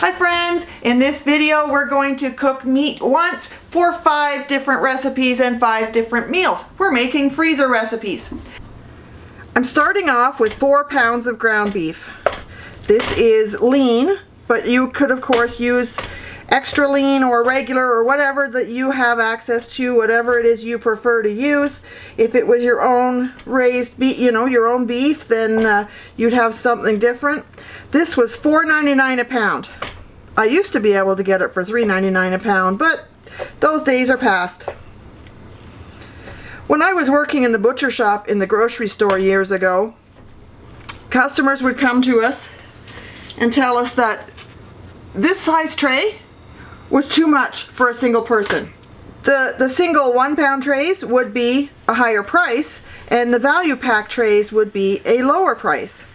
Hi friends, in this video we're going to cook meat once for 5 different recipes and 5 different meals. We're making freezer recipes. I'm starting off with 4 pounds of ground beef. This is lean, but you could of course use extra lean or regular or whatever that you have access to, whatever it is you prefer to use. If it was your own raised beef, your own beef, then you'd have something different. This was $4.99 a pound. I used to be able to get it for $3.99 a pound, but those days are past. When I was working in the butcher shop in the grocery store years ago, customers would come to us and tell us that this size tray was too much for a single person. The single 1 pound trays would be a higher price, and the value pack trays would be a lower price,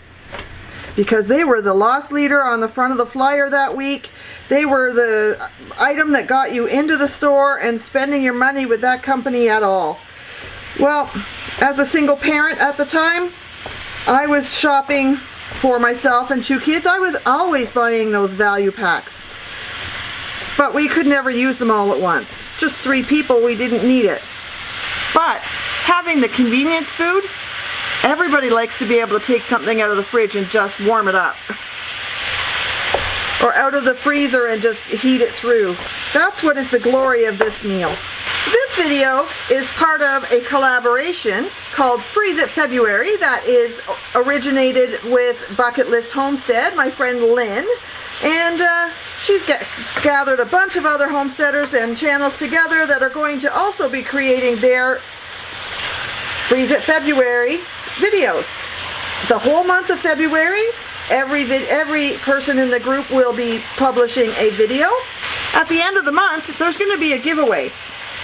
because they were the loss leader on the front of the flyer that week. They were the item that got you into the store and spending your money with that company at all. Well, as a single parent at the time, I was shopping for myself and 2 kids. I was always buying those value packs. But we could never use them all at once. Just 3 people, we didn't need it. But having the convenience food, everybody likes to be able to take something out of the fridge and just warm it up. Or out of the freezer and just heat it through. That's what is the glory of this meal. This video is part of a collaboration called Freeze It February that is originated with Bucket List Homestead, my friend Lynn. And she's gathered a bunch of other homesteaders and channels together that are going to also be creating their Freeze It February videos. The whole month of February, every person in the group will be publishing a video. At the end of the month, there's going to be a giveaway.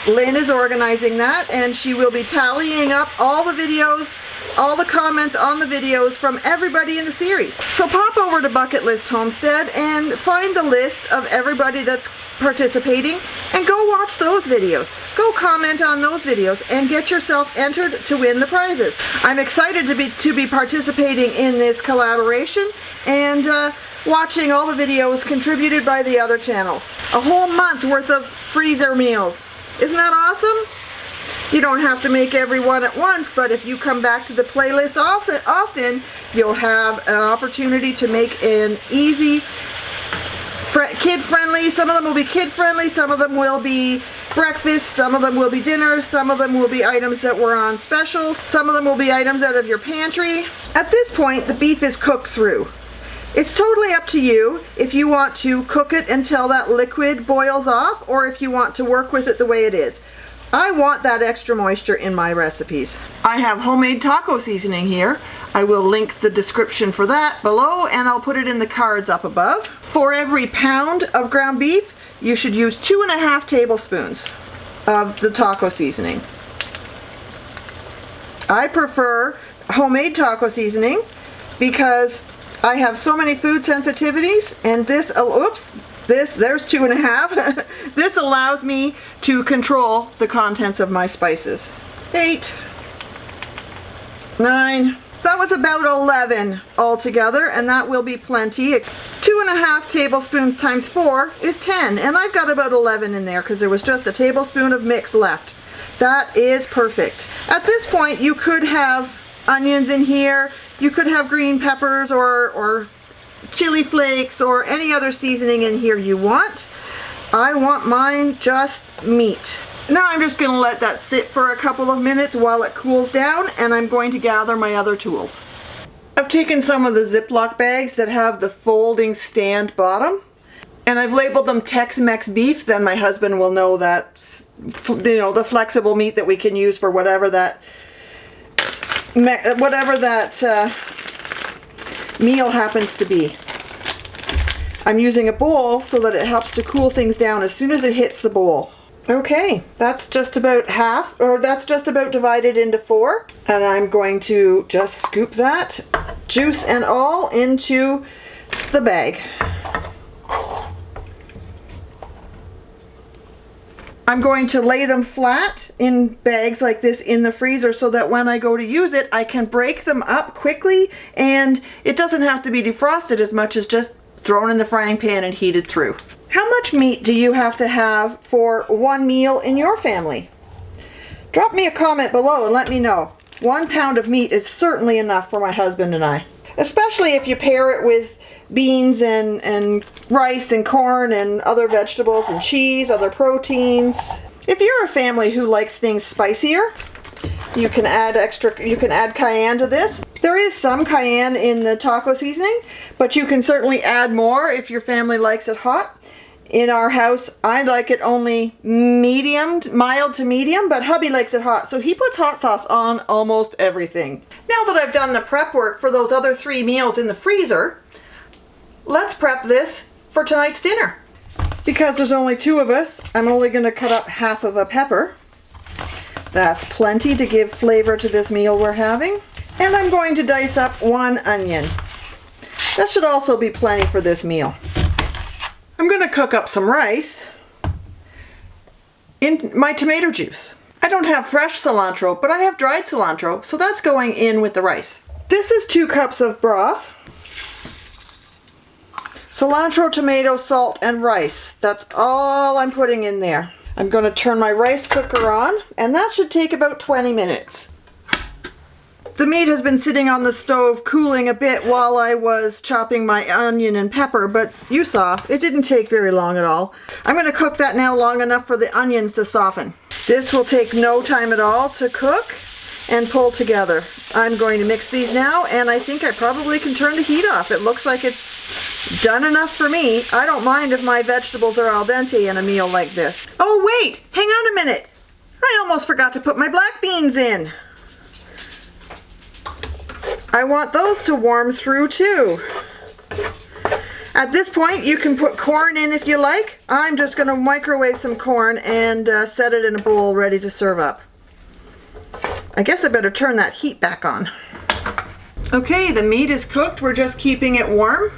Lynn is organizing that, and she will be tallying up all the videos, all the comments on the videos from everybody in the series. So pop over to Bucket List Homestead and find the list of everybody that's participating and go watch those videos. Go comment on those videos and get yourself entered to win the prizes. I'm excited to be participating in this collaboration and watching all the videos contributed by the other channels. A whole month worth of freezer meals. Isn't that awesome? You don't have to make every one at once, but if you come back to the playlist often, you'll have an opportunity to make an easy, kid-friendly. Some of them will be kid-friendly, some of them will be breakfast, some of them will be dinners, some of them will be items that were on specials, some of them will be items out of your pantry. At this point, the beef is cooked through. It's totally up to you if you want to cook it until that liquid boils off, or if you want to work with it the way it is. I want that extra moisture in my recipes. I have homemade taco seasoning here. I will link the description for that below, and I'll put it in the cards up above. For every pound of ground beef, you should use 2.5 tablespoons of the taco seasoning. I prefer homemade taco seasoning because I have so many food sensitivities, and there's 2.5. This allows me to control the contents of my spices. 8, 9, that was about 11 altogether, and that will be plenty. 2.5 tablespoons times 4 is 10, and I've got about 11 in there because there was just a tablespoon of mix left. That is perfect. At this point, you could have onions in here. You could have green peppers or chili flakes or any other seasoning in here you want. I want mine just meat. Now I'm just going to let that sit for a couple of minutes while it cools down, and I'm going to gather my other tools. I've taken some of the Ziploc bags that have the folding stand bottom, and I've labeled them Tex-Mex beef. Then my husband will know that, the flexible meat that we can use for whatever that meal happens to be. I'm using a bowl so that it helps to cool things down as soon as it hits the bowl. Okay, that's just about half, or that's just about divided into 4. And I'm going to just scoop that, juice and all, into the bag. I'm going to lay them flat in bags like this in the freezer so that when I go to use it, I can break them up quickly, and it doesn't have to be defrosted as much as just thrown in the frying pan and heated through. How much meat do you have to have for one meal in your family? Drop me a comment below and let me know. 1 pound of meat is certainly enough for my husband and I. Especially if you pair it with beans and rice and corn and other vegetables and cheese, other proteins. If you're a family who likes things spicier, you can add cayenne to this. There is some cayenne in the taco seasoning, but you can certainly add more if your family likes it hot. In our house, I like it only mild to medium, but hubby likes it hot, so he puts hot sauce on almost everything. Now that I've done the prep work for those other 3 meals in the freezer, let's prep this for tonight's dinner. Because there's only 2 of us, I'm only going to cut up half of a pepper. That's plenty to give flavor to this meal we're having. And I'm going to dice up 1 onion. That should also be plenty for this meal. I'm going to cook up some rice in my tomato juice. I don't have fresh cilantro, but I have dried cilantro, so that's going in with the rice. This is 2 cups of broth. Cilantro, tomato, salt, and rice. That's all I'm putting in there. I'm going to turn my rice cooker on, and that should take about 20 minutes. The meat has been sitting on the stove cooling a bit while I was chopping my onion and pepper, but you saw, it didn't take very long at all. I'm going to cook that now long enough for the onions to soften. This will take no time at all to cook and pull together. I'm going to mix these now, and I think I probably can turn the heat off. It looks like it's done enough for me. I don't mind if my vegetables are al dente in a meal like this. Oh wait, hang on a minute. I almost forgot to put my black beans in. I want those to warm through too. At this point, you can put corn in if you like. I'm just going to microwave some corn and set it in a bowl ready to serve up. I guess I better turn that heat back on. Okay, the meat is cooked. We're just keeping it warm.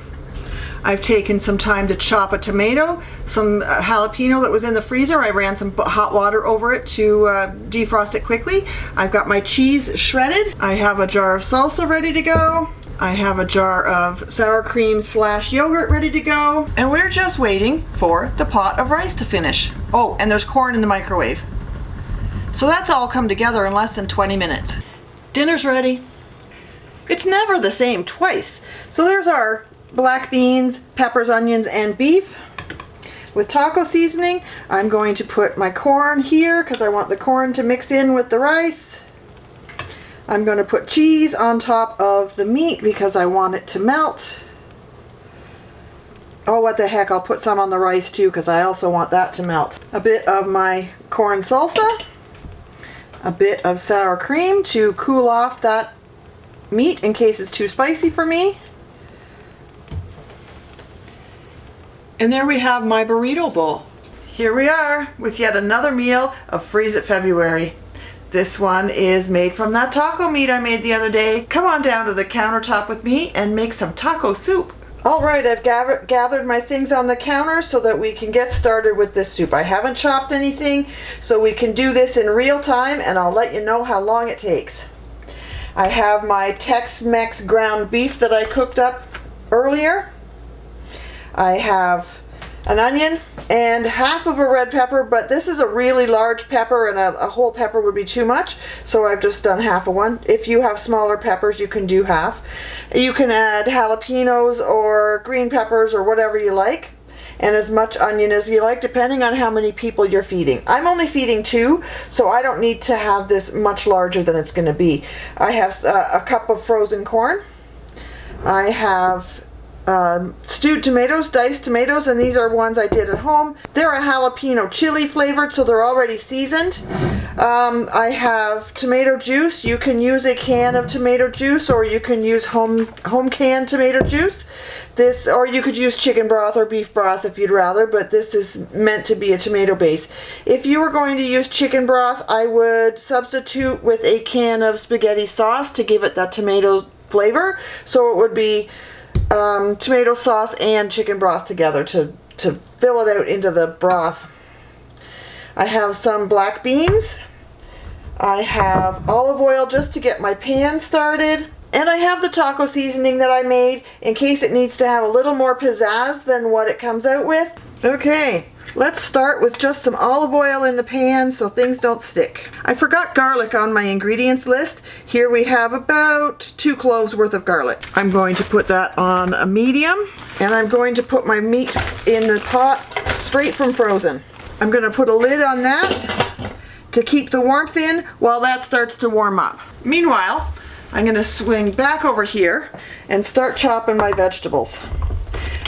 I've taken some time to chop a tomato, some jalapeno that was in the freezer. I ran some hot water over it to defrost it quickly. I've got my cheese shredded. I have a jar of salsa ready to go. I have a jar of sour cream / yogurt ready to go. And we're just waiting for the pot of rice to finish. Oh, and there's corn in the microwave. So that's all come together in less than 20 minutes. Dinner's ready. It's never the same twice. So there's our black beans, peppers, onions, and beef with taco seasoning. I'm going to put my corn here because I want the corn to mix in with the rice. I'm going to put cheese on top of the meat because I want it to melt. Oh, what the heck, I'll put some on the rice too because I also want that to melt. A bit of my corn salsa, a bit of sour cream to cool off that meat in case it's too spicy for me. And there we have my burrito bowl. Here we are with yet another meal of Freeze It February. This one is made from that taco meat I made the other day. Come on down to the countertop with me and make some taco soup. All right, I've gathered my things on the counter so that we can get started with this soup. I haven't chopped anything, so we can do this in real time, and I'll let you know how long it takes. I have my Tex-Mex ground beef that I cooked up earlier. I have an onion and half of a red pepper, but this is a really large pepper and a whole pepper would be too much, so I've just done half of one. If you have smaller peppers, you can do half. You can add jalapenos or green peppers or whatever you like, and as much onion as you like, depending on how many people you're feeding. I'm only feeding 2, so I don't need to have this much larger than it's going to be. I have a cup of frozen corn. I have stewed tomatoes, diced tomatoes, and these are ones I did at home. They're a jalapeno chili flavored, so they're already seasoned. I have tomato juice. You can use a can of tomato juice, or you can use home canned tomato juice. This, or you could use chicken broth or beef broth if you'd rather, but this is meant to be a tomato base. If you were going to use chicken broth, I would substitute with a can of spaghetti sauce to give it that tomato flavor. So it would be tomato sauce and chicken broth together to fill it out into the broth. I have some black beans. I have olive oil just to get my pan started. And I have the taco seasoning that I made in case it needs to have a little more pizzazz than what it comes out with. Okay, let's start with just some olive oil in the pan so things don't stick. I forgot garlic on my ingredients list. Here we have about 2 cloves worth of garlic. I'm going to put that on a medium, and I'm going to put my meat in the pot straight from frozen. I'm going to put a lid on that to keep the warmth in while that starts to warm up. Meanwhile, I'm going to swing back over here and start chopping my vegetables.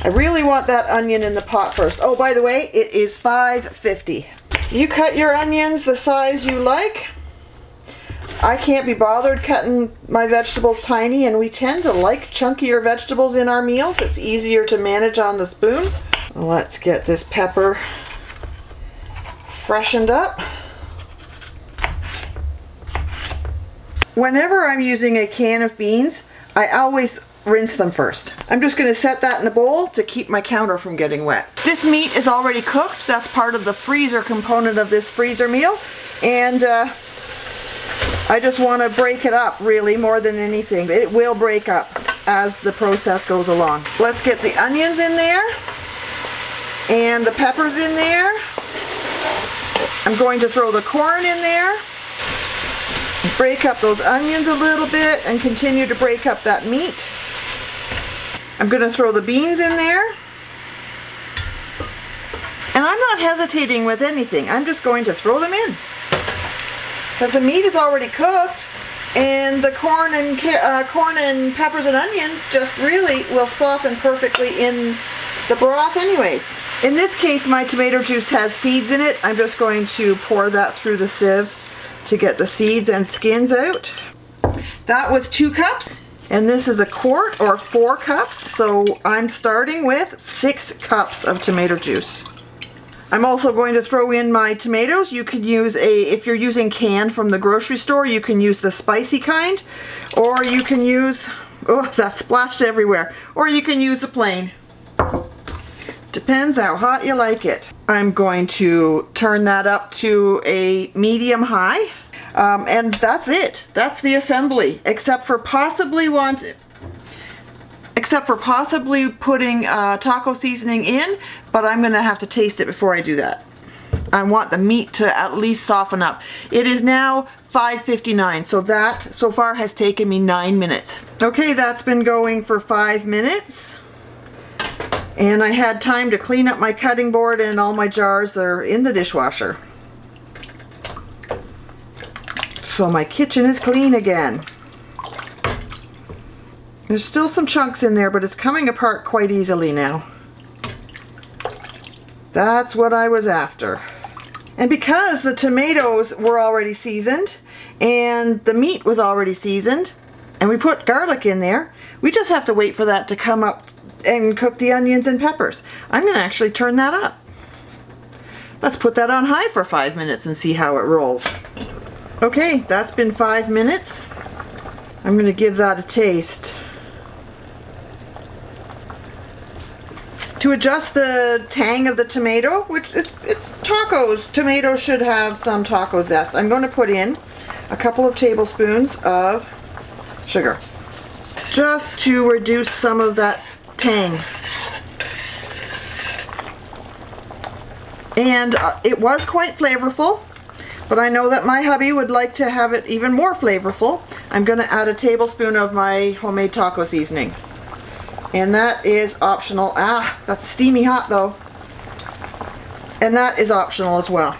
I really want that onion in the pot first. Oh, by the way, it is $5.50. You cut your onions the size you like. I can't be bothered cutting my vegetables tiny, and we tend to like chunkier vegetables in our meals. It's easier to manage on the spoon. Let's get this pepper freshened up. Whenever I'm using a can of beans, I always rinse them first. I'm just going to set that in a bowl to keep my counter from getting wet. This meat is already cooked. That's part of the freezer component of this freezer meal. And I just want to break it up really more than anything. It will break up as the process goes along. Let's get the onions in there and the peppers in there. I'm going to throw the corn in there. Break up those onions a little bit and continue to break up that meat. I'm going to throw the beans in there. And I'm not hesitating with anything. I'm just going to throw them in. Because the meat is already cooked, and the corn and peppers and onions just really will soften perfectly in the broth anyways. In this case, my tomato juice has seeds in it. I'm just going to pour that through the sieve to get the seeds and skins out. That was 2 cups, and this is a quart or 4 cups, so I'm starting with 6 cups of tomato juice. I'm also going to throw in my tomatoes. You could use if you're using canned from the grocery store, you can use the spicy kind, or you can use, oh, that splashed everywhere, or you can use the plain. Depends how hot you like it. I'm going to turn that up to a medium high, and that's it. That's the assembly, except for possibly putting taco seasoning in, but I'm going to have to taste it before I do that. I want the meat to at least soften up. It is now 5:59, so that so far has taken me 9 minutes. Okay, that's been going for 5 minutes. And I had time to clean up my cutting board and all my jars that are in the dishwasher. So my kitchen is clean again. There's still some chunks in there, but it's coming apart quite easily now. That's what I was after. And because the tomatoes were already seasoned and the meat was already seasoned and we put garlic in there, we just have to wait for that to come up and cook the onions and peppers. I'm going to actually turn that up. Let's put that on high for 5 minutes and see how it rolls. Okay, that's been 5 minutes. I'm going to give that a taste. To adjust the tang of the tomato, which it's tacos, tomatoes should have some taco zest. I'm going to put in a couple of tablespoons of sugar, just to reduce some of that tang. And it was quite flavorful, but I know that my hubby would like to have it even more flavorful. I'm going to add a tablespoon of my homemade taco seasoning. And that is optional. Ah, that's steamy hot though. And that is optional as well.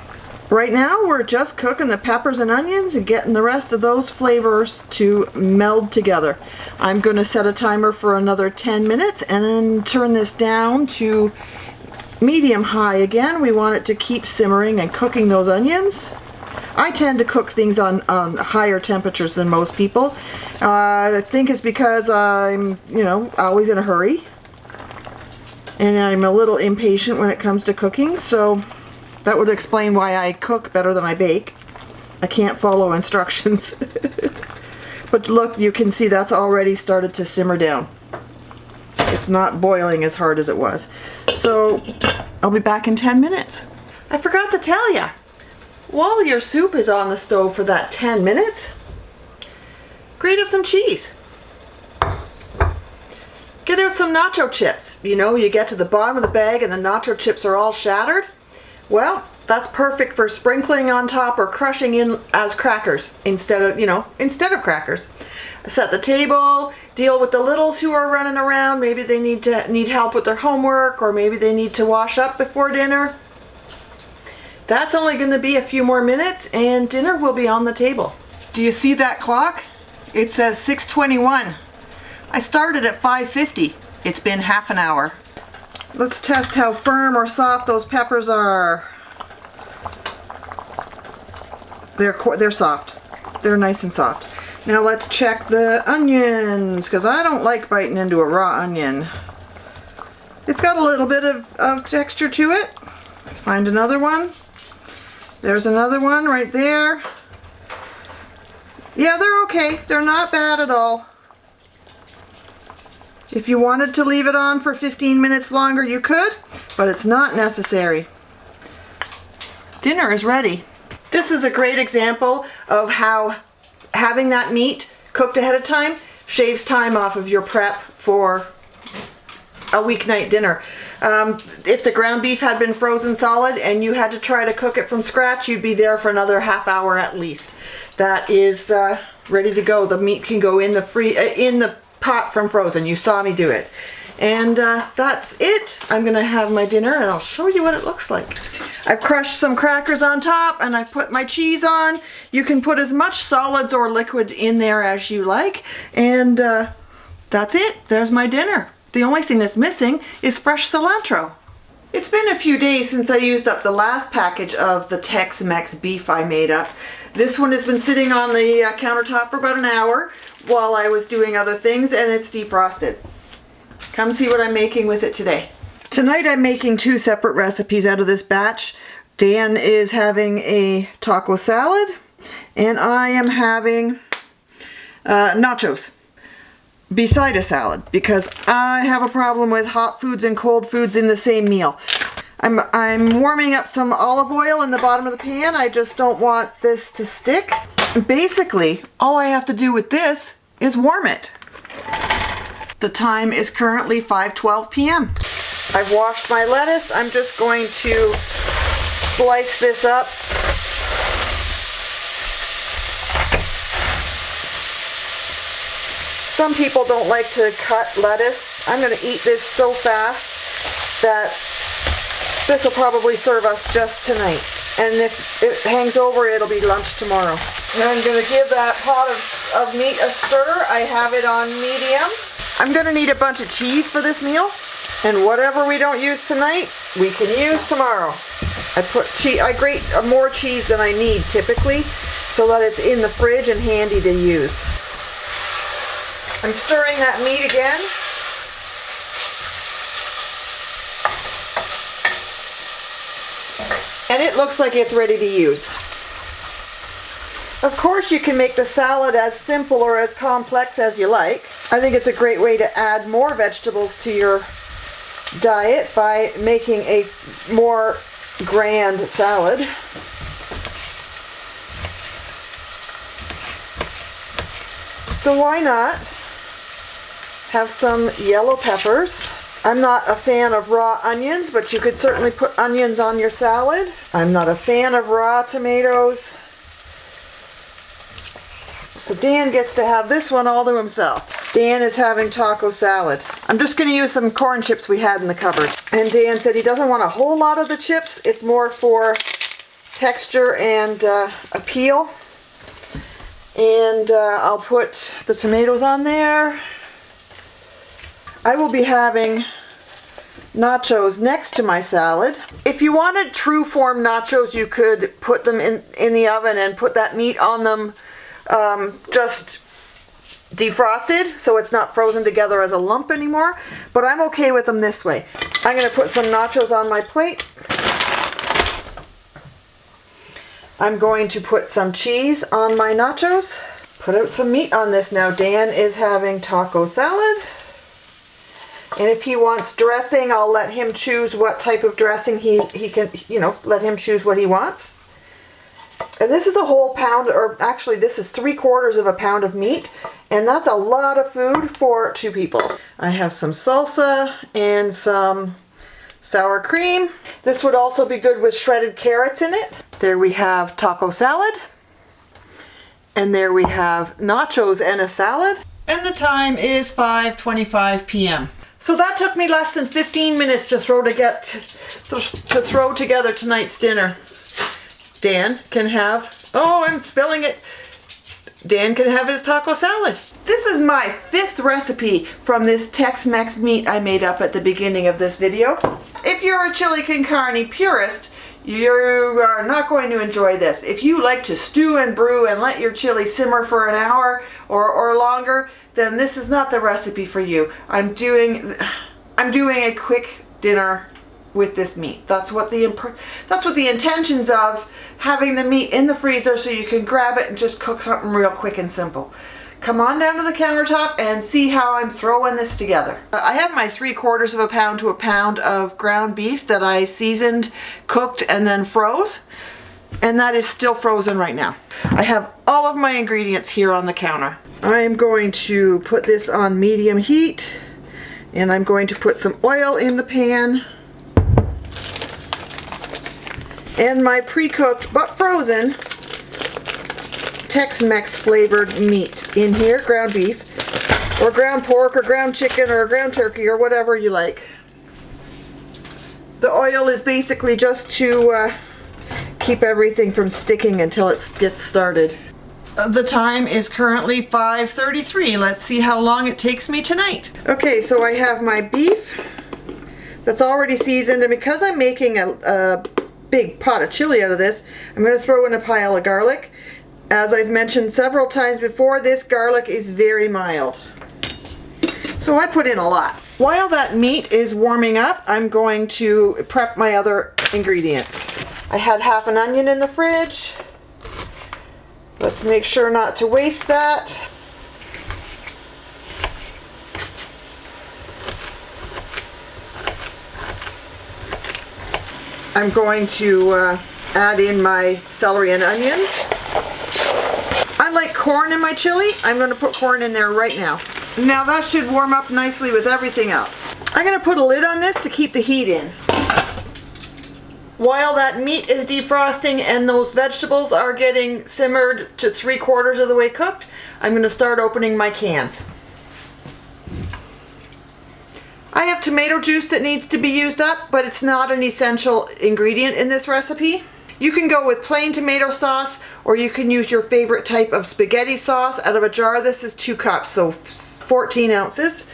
Right now we're just cooking the peppers and onions and getting the rest of those flavors to meld together. I'm going to set a timer for another 10 minutes and then turn this down to medium high again. We want it to keep simmering and cooking those onions. I tend to cook things on higher temperatures than most people. I think it's because I'm, always in a hurry. And I'm a little impatient when it comes to cooking, so that would explain why I cook better than I bake. I can't follow instructions. But look, you can see that's already started to simmer down. It's not boiling as hard as it was. So I'll be back in 10 minutes. I forgot to tell you, while your soup is on the stove for that 10 minutes, grate up some cheese. Get out some nacho chips. You know, you get to the bottom of the bag and the nacho chips are all shattered. Well, that's perfect for sprinkling on top or crushing in as crackers instead of crackers. Set the table, deal with the littles who are running around. Maybe they need help with their homework, or maybe they need to wash up before dinner. That's only going to be a few more minutes and dinner will be on the table. Do you see that clock? It says 6:21. I started at 5:50. It's been half an hour. Let's test how firm or soft those peppers are. They're soft. They're nice and soft. Now let's check the onions, because I don't like biting into a raw onion. It's got a little bit of texture to it. Find another one. There's another one right there. Yeah, they're okay. They're not bad at all. If you wanted to leave it on for 15 minutes longer, you could, but it's not necessary. Dinner is ready. This is a great example of how having that meat cooked ahead of time shaves time off of your prep for a weeknight dinner. If the ground beef had been frozen solid and you had to try to cook it from scratch, you'd be there for another half hour at least. That is ready to go. The meat can go in the pot from frozen. You saw me do it. And that's it. I'm gonna have my dinner and I'll show you what it looks like. I've crushed some crackers on top and I've put my cheese on. You can put as much solids or liquids in there as you like. And that's it. There's my dinner. The only thing that's missing is fresh cilantro. It's been a few days since I used up the last package of the Tex-Mex beef I made up. This one has been sitting on the countertop for about an hour while I was doing other things, and it's defrosted. Come see what I'm making with it today. Tonight I'm making two separate recipes out of this batch. Dan is having a taco salad, and I am having nachos beside a salad, because I have a problem with hot foods and cold foods in the same meal. I'm warming up some olive oil in the bottom of the pan. I just don't want this to stick. Basically, all I have to do with this is warm it. The time is currently 5:12 p.m. I've washed my lettuce. I'm just going to slice this up. Some people don't like to cut lettuce. I'm going to eat this so fast that this will probably serve us just tonight. And if it hangs over, it'll be lunch tomorrow. And I'm going to give that pot of meat a stir. I have it on medium. I'm going to need a bunch of cheese for this meal. And whatever we don't use tonight, we can use tomorrow. I grate more cheese than I need typically, so that it's in the fridge and handy to use. I'm stirring that meat again. And it looks like it's ready to use. Of course, you can make the salad as simple or as complex as you like. I think it's a great way to add more vegetables to your diet by making a more grand salad. So why not have some yellow peppers? I'm not a fan of raw onions, but you could certainly put onions on your salad. I'm not a fan of raw tomatoes. So Dan gets to have this one all to himself. Dan is having taco salad. I'm just going to use some corn chips we had in the cupboard. And Dan said he doesn't want a whole lot of the chips. It's more for texture and appeal. And I'll put the tomatoes on there. I will be having nachos next to my salad. If you wanted true form nachos, you could put them in the oven and put that meat on them just defrosted, so it's not frozen together as a lump anymore. But I'm okay with them this way. I'm going to put some nachos on my plate. I'm going to put some cheese on my nachos. Put out some meat on this now. Dan is having taco salad. And if he wants dressing, I'll let him choose what type of dressing he can, let him choose what he wants. And this is a whole pound, or actually this is 3/4 of a pound of meat, and that's a lot of food for 2 people. I have some salsa and some sour cream. This would also be good with shredded carrots in it. There we have taco salad. And there we have nachos and a salad. And the time is 5:25 p.m. So that took me less than 15 minutes to throw together tonight's dinner. Dan can have, oh, I'm spilling it. Dan can have his taco salad. This is my 5th recipe from this Tex-Mex meat I made up at the beginning of this video. If you're a chili con carne purist, you are not going to enjoy this. If you like to stew and brew and let your chili simmer for an hour or longer, then this is not the recipe for you. I'm doing a quick dinner with this meat. That's what the intentions of having the meat in the freezer, so you can grab it and just cook something real quick and simple. Come on down to the countertop and see how I'm throwing this together. I have my 3/4 of a pound to a pound of ground beef that I seasoned, cooked, and then froze. And that is still frozen right now. I have all of my ingredients here on the counter. I am going to put this on medium heat, and I'm going to put some oil in the pan. And my pre-cooked but frozen Tex-Mex flavored meat in here, ground beef, or ground pork, or ground chicken, or ground turkey, or whatever you like. The oil is basically just to keep everything from sticking until it gets started. The time is currently 5:33. Let's see how long it takes me tonight. Okay, so I have my beef that's already seasoned, and because I'm making a big pot of chili out of this, I'm going to throw in a pile of garlic. As I've mentioned several times before, this garlic is very mild, so I put in a lot. While that meat is warming up, I'm going to prep my other ingredients. I had half an onion in the fridge. Let's make sure not to waste that. I'm going to add in my celery and onions. I like corn in my chili. I'm going to put corn in there right now. Now that should warm up nicely with everything else. I'm going to put a lid on this to keep the heat in. While that meat is defrosting and those vegetables are getting simmered to 3/4 of the way cooked, I'm going to start opening my cans. I have tomato juice that needs to be used up, but it's not an essential ingredient in this recipe. You can go with plain tomato sauce, or you can use your favorite type of spaghetti sauce out of a jar. This is 2 cups, so 14 ounces.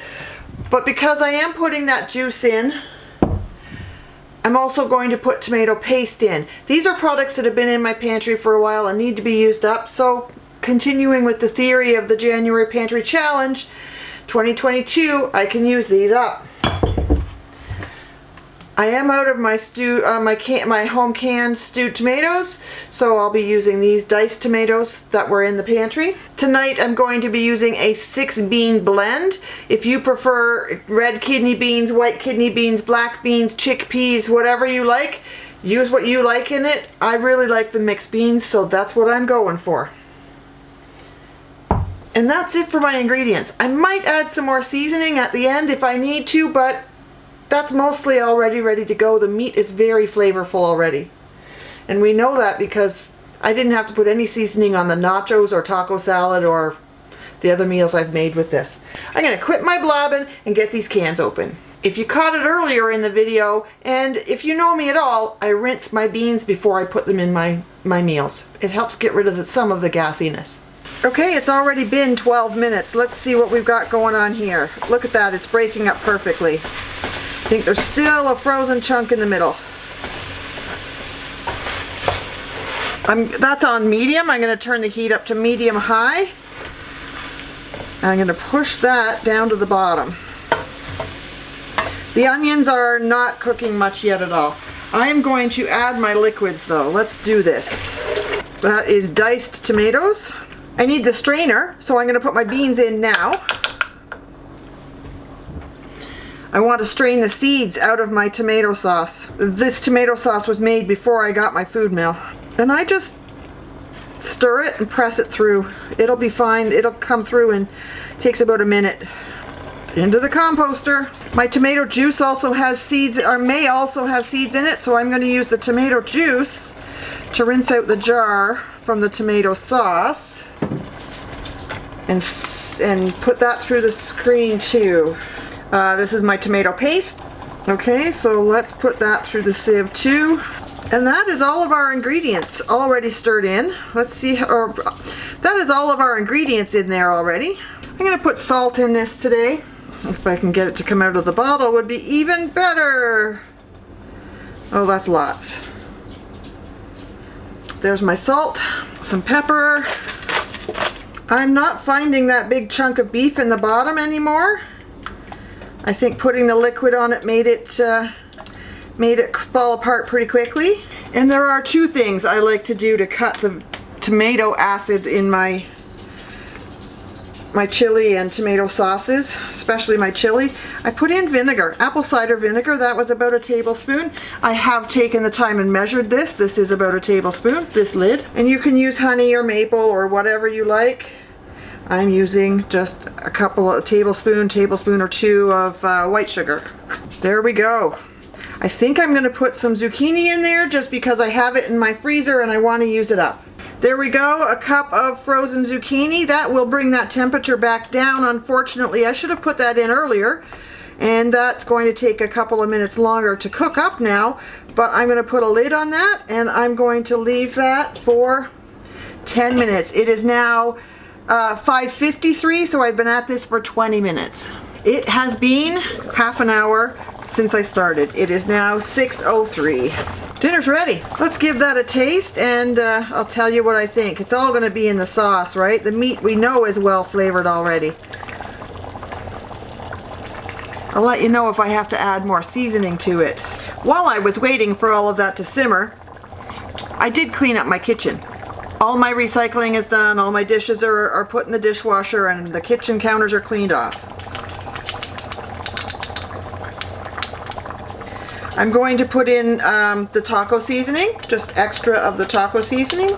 But because I am putting that juice in, I'm also going to put tomato paste in. These are products that have been in my pantry for a while and need to be used up, so continuing with the theory of the January Pantry Challenge 2022, I can use these up. I am out of my my home canned stewed tomatoes, so I'll be using these diced tomatoes that were in the pantry. Tonight I'm going to be using a 6-bean blend. If you prefer red kidney beans, white kidney beans, black beans, chickpeas, whatever you like, use what you like in it. I really like the mixed beans, so that's what I'm going for. And that's it for my ingredients. I might add some more seasoning at the end if I need to, but that's mostly already ready to go. The meat is very flavorful already. And we know that because I didn't have to put any seasoning on the nachos or taco salad or the other meals I've made with this. I'm going to quit my blabbing and get these cans open. If you caught it earlier in the video, and if you know me at all, I rinse my beans before I put them in my meals. It helps get rid of some of the gassiness. Okay, it's already been 12 minutes. Let's see what we've got going on here. Look at that, it's breaking up perfectly. I think there's still a frozen chunk in the middle. That's on medium. I'm going to turn the heat up to medium high. I'm going to push that down to the bottom. The onions are not cooking much yet at all. I am going to add my liquids though. Let's do this. That is diced tomatoes. I need the strainer, so I'm going to put my beans in now. I want to strain the seeds out of my tomato sauce. This tomato sauce was made before I got my food mill. And I just stir it and press it through. It'll be fine. It'll come through and takes about a minute. Into the composter. My tomato juice also has seeds, or may also have seeds in it, so I'm going to use the tomato juice to rinse out the jar from the tomato sauce and put that through the screen too. This is my tomato paste. Okay, so let's put that through the sieve too. And that is all of our ingredients already stirred in. Let's see, that is all of our ingredients in there already. I'm going to put salt in this today. If I can get it to come out of the bottle, would be even better. Oh, that's lots. There's my salt, some pepper. I'm not finding that big chunk of beef in the bottom anymore. I think putting the liquid on it made it fall apart pretty quickly. And there are two things I like to do to cut the tomato acid in my chili and tomato sauces, especially my chili. I put in vinegar, apple cider vinegar. That was about a tablespoon. I have taken the time and measured this. This is about a tablespoon, this lid. And you can use honey or maple or whatever you like. I'm using just a couple of tablespoon or two of white sugar. There we go. I think I'm going to put some zucchini in there just because I have it in my freezer and I want to use it up. There we go, a cup of frozen zucchini. That will bring that temperature back down. Unfortunately, I should have put that in earlier, and that's going to take a couple of minutes longer to cook up now, but I'm going to put a lid on that and I'm going to leave that for 10 minutes. It is now 5:53, so I've been at this for 20 minutes. It has been half an hour since I started. It is now 6:03. Dinner's ready. Let's give that a taste and I'll tell you what I think. It's all going to be in the sauce, right? The meat we know is well flavored already. I'll let you know if I have to add more seasoning to it. While I was waiting for all of that to simmer, I did clean up my kitchen. All my recycling is done, all my dishes are put in the dishwasher, and the kitchen counters are cleaned off. I'm going to put in the taco seasoning, just extra of the taco seasoning,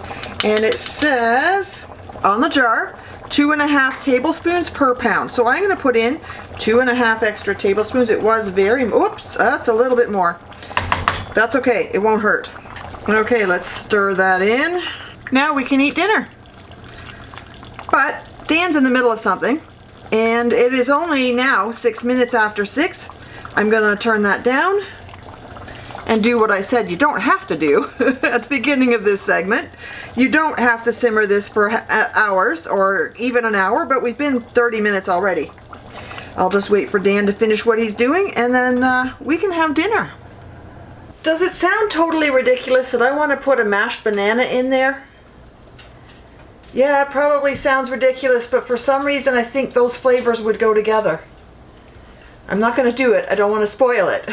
and it says on the jar 2.5 tablespoons per pound. So I'm going to put in 2.5 extra tablespoons. It was oops, that's a little bit more. That's okay, it won't hurt. Okay, let's stir that in. Now we can eat dinner. But Dan's in the middle of something, and it is only now 6 minutes after 6. I'm going to turn that down and do what I said you don't have to do at the beginning of this segment. You don't have to simmer this for hours or even an hour, but we've been 30 minutes already. I'll just wait for Dan to finish what he's doing and then we can have dinner. Does it sound totally ridiculous that I want to put a mashed banana in there? Yeah, it probably sounds ridiculous, but for some reason I think those flavors would go together. I'm not going to do it. I don't want to spoil it.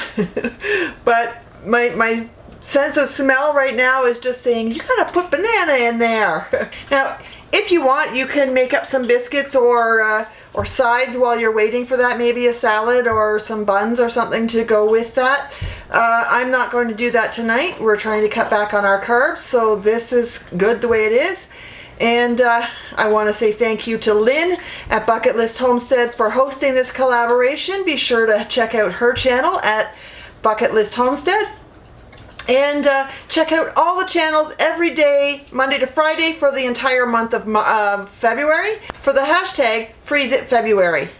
But my sense of smell right now is just saying, you gotta put banana in there. Now, if you want, you can make up some biscuits or sides while you're waiting for that. Maybe a salad or some buns or something to go with that. I'm not going to do that tonight. We're trying to cut back on our carbs, so this is good the way it is. And I want to say thank you to Lynn at Bucket List Homestead for hosting this collaboration. Be sure to check out her channel at Bucket List Homestead. And check out all the channels every day, Monday to Friday, for the entire month of February, for the hashtag freezeitfebruary.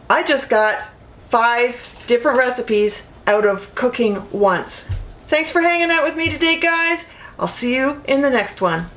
I just got 5 different recipes out of cooking once. Thanks for hanging out with me today, guys. I'll see you in the next one.